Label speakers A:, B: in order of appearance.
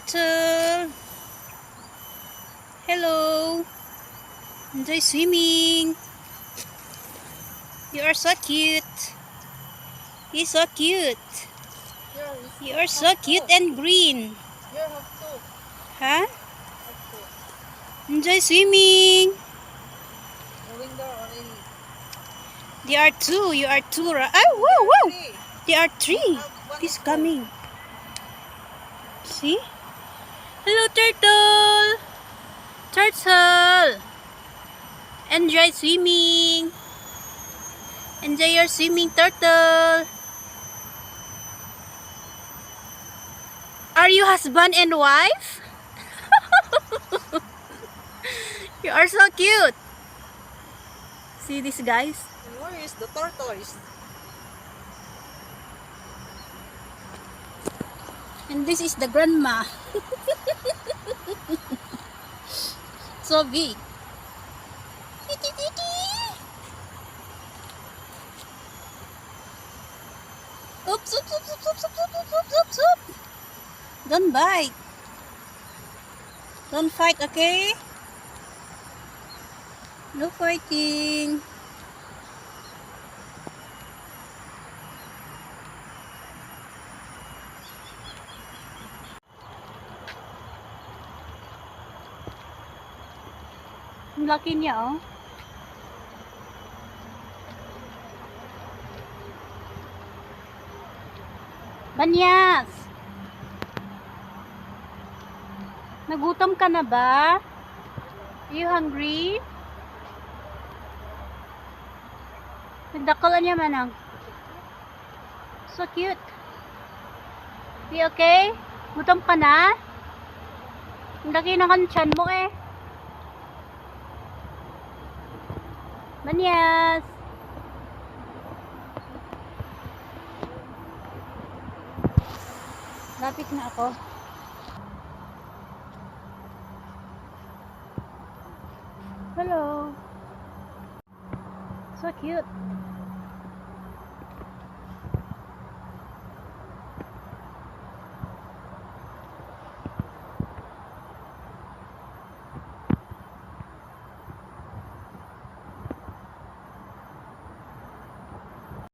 A: turtle. Hello. Enjoy swimming. You are so cute. He's so cute. You are so cute and green.
B: You have to.
A: Huh?
B: Have to.
A: Enjoy swimming.
B: Going there already.
A: There are two. You are two. Oh, whoa, whoa.
B: Three.
A: There are three.
B: One
A: He's
B: is full.
A: coming. See? Hello, turtle. Turtle. Enjoy swimming. Enjoy your swimming, turtle. Are you husband and wife? You are so cute. See this, guys?
B: And where is the tortoise?
A: And this is the grandma. So big. Oops, oops, oops, oops, oops, oops, oops, oops, oops, oops. Don't bite. Don't fight, okay? No fighting. Ang laki niya, oh. Banyas! Nagutom ka na ba? Are you hungry? Nagdakalan niya manang. So cute. You okay? Gutom ka na? Ang laki na kanchan mo eh. Banyas! Lapit na ako. Hello. So cute.